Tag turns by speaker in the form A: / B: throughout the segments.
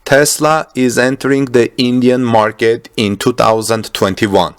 A: Tesla is entering the Indian market in 2021.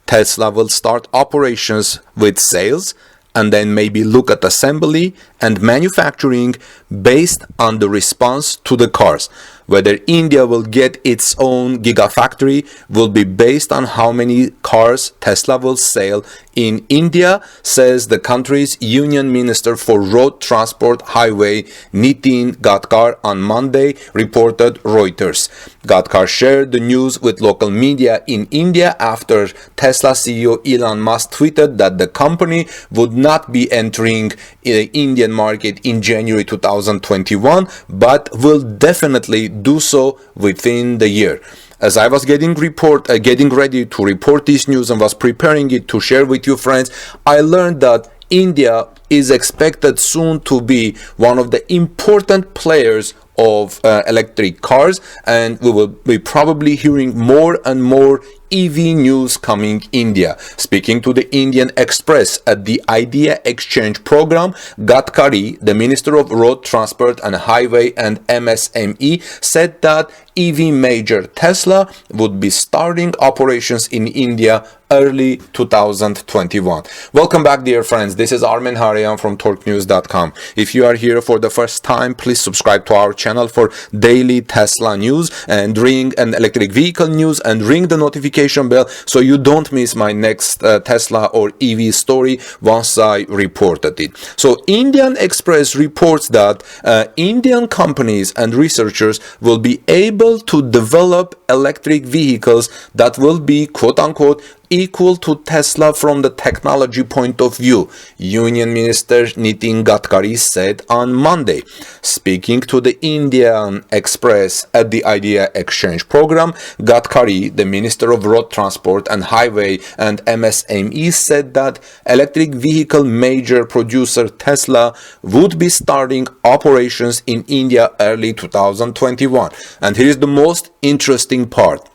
A: Tesla will start operations with sales and then maybe look at assembly and manufacturing based on the response to the cars. Whether India will get its own Gigafactory will be based on how many cars Tesla will sell in India, says the country's Union Minister for Road Transport Highway, Nitin Gadkari, on Monday, reported Reuters. Gadkari shared the news with local media in India after Tesla CEO Elon Musk tweeted that the company would not be entering the Indian market in January 2021, but will definitely do so within the year. As I was getting ready to report this news and was preparing it to share with you friends, I learned that India is expected soon to be one of the important players of electric cars, and we will be probably hearing more and more EV news coming India. Speaking to the Indian Express at the Idea Exchange program, Gadkari, the Minister of Road Transport and Highway and MSME, said that EV major Tesla would be starting operations in India early 2021. Welcome back, dear friends. This is Armen Harian from TorqueNews.com. If you are here for the first time, please subscribe to our channel for daily Tesla news and ring an electric vehicle news and ring the notification bell so you don't miss my next Tesla or EV story once I reported it. So Indian Express reports that Indian companies and researchers will be able to develop electric vehicles that will be quote-unquote equal to Tesla from the technology point of view, Union Minister Nitin Gadkari said on Monday. Speaking to the Indian Express at the Idea Exchange program, Gadkari, the Minister of Road Transport and Highway and MSME, said that electric vehicle major producer Tesla would be starting operations in India early 2021. And here is the most interesting part.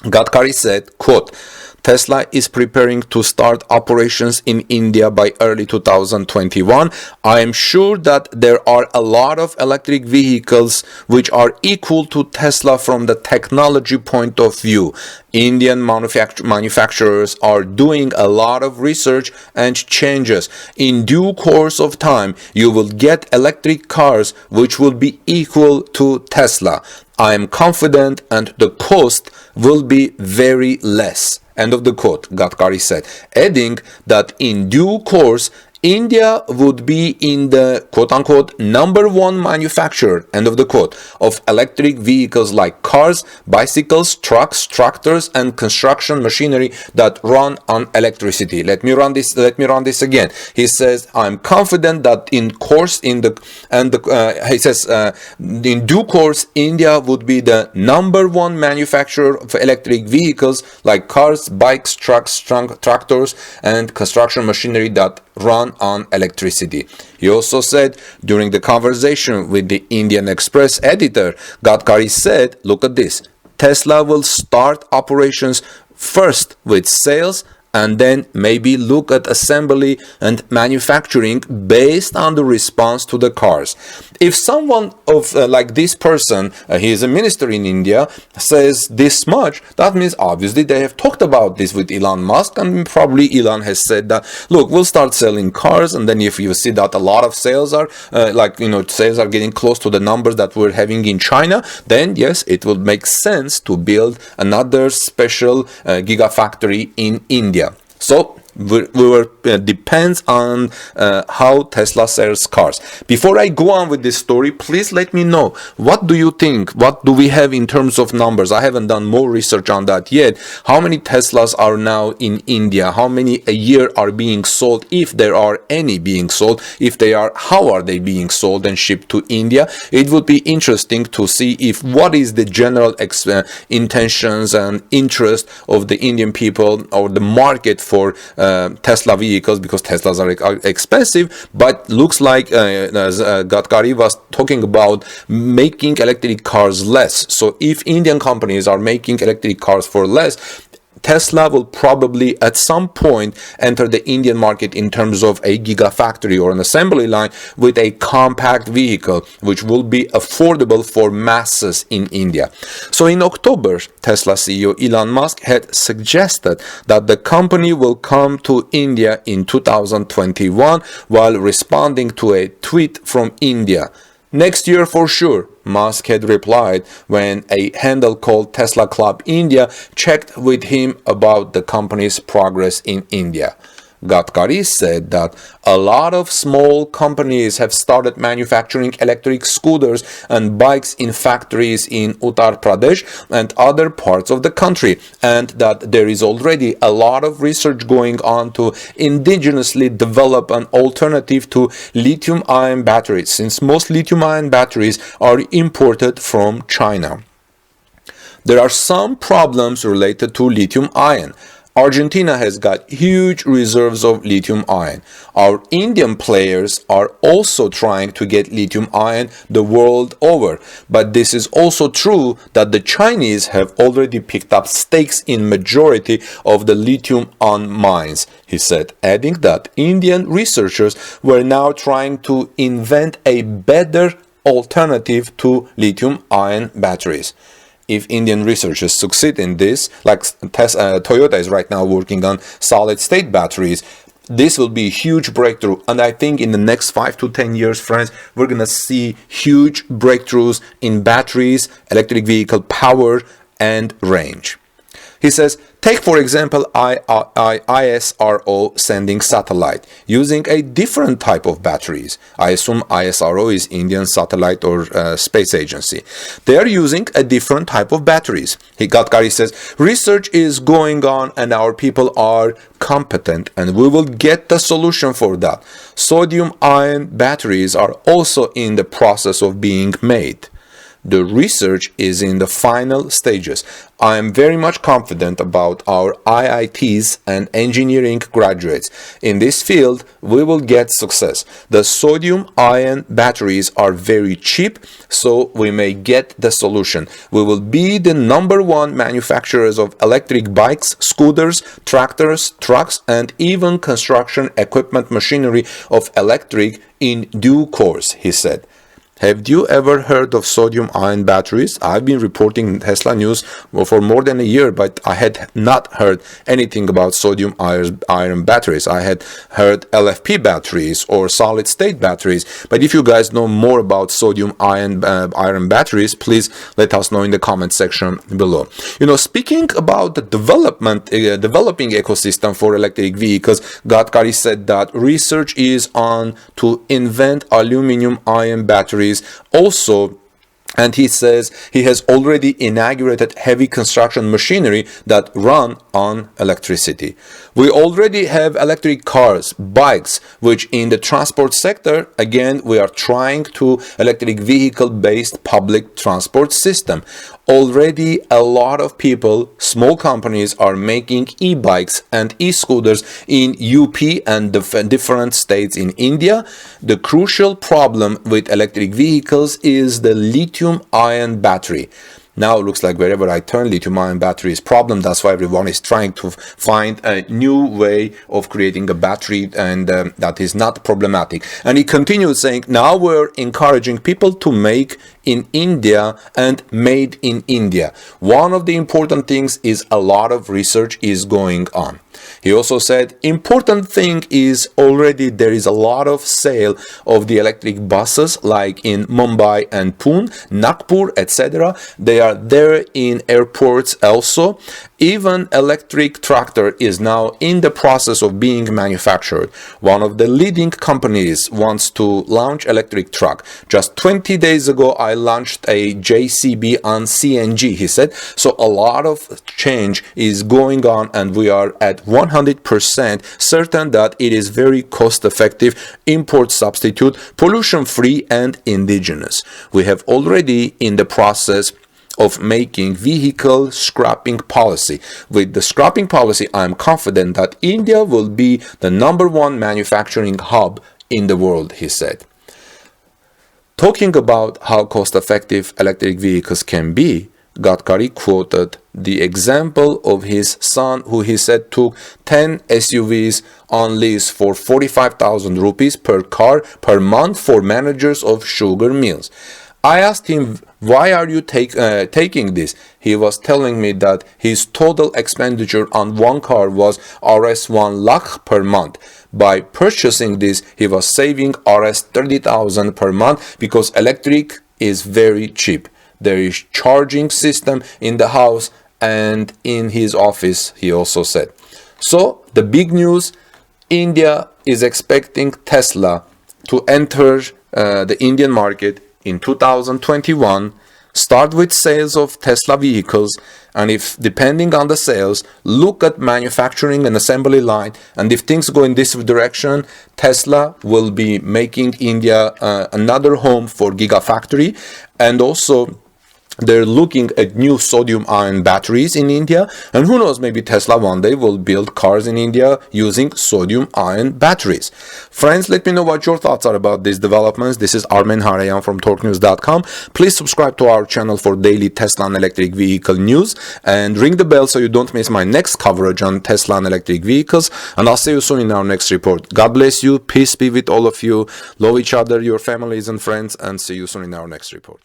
A: Gadkari said, quote, Tesla is preparing to start operations in India by early 2021. I am sure that there are a lot of electric vehicles which are equal to Tesla from the technology point of view. Indian manufacturers are doing a lot of research and changes. In due course of time, you will get electric cars which will be equal to Tesla. I am confident and the cost will be very less. End of the quote, Gadkari said, adding that in due course, India would be in the quote-unquote number one manufacturer, end of the quote, of electric vehicles like cars, bicycles, trucks, tractors, and construction machinery that run on electricity. Let me run this again. He says, I'm confident that in due course, India would be the number one manufacturer of electric vehicles like cars, bikes, trucks, tractors, and construction machinery that run on electricity. He also said during the conversation with the Indian Express editor, Gadkari said, look at this, Tesla will start operations first with sales and then maybe look at assembly and manufacturing based on the response to the cars. If someone of like this person, he is a minister in India, says this much, that means obviously they have talked about this with Elon Musk, and probably Elon has said that, look, we'll start selling cars, and then if you see that a lot of sales are sales are getting close to the numbers that we're having in China, then yes, it will make sense to build another special Gigafactory in India. So depends on how Tesla sells cars. Before I go on with this story, please let me know, what do you think? What do we have in terms of numbers? I haven't done more research on that yet. How many Teslas are now in India? How many a year are being sold, if there are any being sold? If they are, how are they being sold and shipped to India? It would be interesting to see if what is the general intentions and interest of the Indian people or the market for Tesla vehicles, because Teslas are expensive, but looks like as Gadkari was talking about making electric cars less. So if Indian companies are making electric cars for less, Tesla will probably at some point enter the Indian market in terms of a gigafactory or an assembly line with a compact vehicle, which will be affordable for masses in India. So in October, Tesla CEO Elon Musk had suggested that the company will come to India in 2021 while responding to a tweet from India. Next year for sure, Musk had replied when a handle called Tesla Club India checked with him about the company's progress in India. Gadkari said that a lot of small companies have started manufacturing electric scooters and bikes in factories in Uttar Pradesh and other parts of the country, and that there is already a lot of research going on to indigenously develop an alternative to lithium-ion batteries, since most lithium-ion batteries are imported from China. There are some problems related to lithium-ion. Argentina has got huge reserves of lithium ion. Our Indian players are also trying to get lithium ion the world over. But this is also true that the Chinese have already picked up stakes in majority of the lithium ion mines, he said, adding that Indian researchers were now trying to invent a better alternative to lithium ion batteries. If Indian researchers succeed in this, like Toyota is right now working on solid-state batteries, this will be a huge breakthrough. And I think in the next 5 to 10 years, friends, we're going to see huge breakthroughs in batteries, electric vehicle power, and range. He says, take for example ISRO sending satellite using a different type of batteries. I assume ISRO is Indian Satellite or Space Agency. They are using a different type of batteries. Gadkari says, research is going on and our people are competent and we will get the solution for that. Sodium-ion batteries are also in the process of being made. The research is in the final stages. I am very much confident about our IITs and engineering graduates. In this field, we will get success. The sodium-ion batteries are very cheap, so we may get the solution. We will be the #1 manufacturers of electric bikes, scooters, tractors, trucks, and even construction equipment machinery of electric in due course, he said. Have you ever heard of sodium-ion batteries? I've been reporting Tesla news for more than a year, but I had not heard anything about sodium-ion batteries. I had heard LFP batteries or solid-state batteries. But if you guys know more about sodium-ion batteries, please let us know in the comment section below. Speaking about the developing ecosystem for electric vehicles, Gadkari said that research is on to invent aluminum-ion batteries also, and he says he has already inaugurated heavy construction machinery that run on electricity. We already have electric cars, bikes, which in the transport sector, again, we are trying to electric vehicle-based public transport system. Already a lot of people, small companies are making e-bikes and e-scooters in UP and different states in India. The crucial problem with electric vehicles is the lithium-ion battery. Now it looks like wherever I turn, lithium-ion battery is problem. That's why everyone is trying to find a new way of creating a battery, and that is not problematic. And he continues saying, now we're encouraging people to make in India and made in India. One of the important things is a lot of research is going on. He also said, important thing is already there is a lot of sale of the electric buses like in Mumbai and Pune, Nagpur, etc. They are there in airports also. Even electric tractor is now in the process of being manufactured. One of the leading companies wants to launch electric truck. Just 20 days ago, I launched a JCB on CNG, he said. So a lot of change is going on and we are at 100% certain that it is very cost-effective, import substitute, pollution-free and indigenous. We have already in the process of making vehicle scrapping policy. With the scrapping policy, I am confident that India will be the #1 manufacturing hub in the world, he said. Talking about how cost-effective electric vehicles can be, Gadkari quoted the example of his son, who he said took 10 SUVs on lease for 45,000 rupees per car per month for managers of sugar mills. I asked him, why are you taking this? He was telling me that his total expenditure on one car was Rs 1 lakh per month. By purchasing this, he was saving Rs 30,000 per month because electric is very cheap. There is charging system in the house and in his office, he also said. So the big news, India is expecting Tesla to enter the Indian market in 2021, start with sales of Tesla vehicles, and if depending on the sales, look at manufacturing and assembly line, and if things go in this direction, Tesla will be making India another home for Gigafactory. And also they're looking at new sodium-ion batteries in India, and who knows, maybe Tesla one day will build cars in India using sodium-ion batteries. Friends, let me know what your thoughts are about these developments. This is Armen Harayan from TorqueNews.com. Please subscribe to our channel for daily Tesla and electric vehicle news, and ring the bell so you don't miss my next coverage on Tesla and electric vehicles. And I'll see you soon in our next report. God bless you. Peace be with all of you. Love each other, your families and friends, and see you soon in our next report.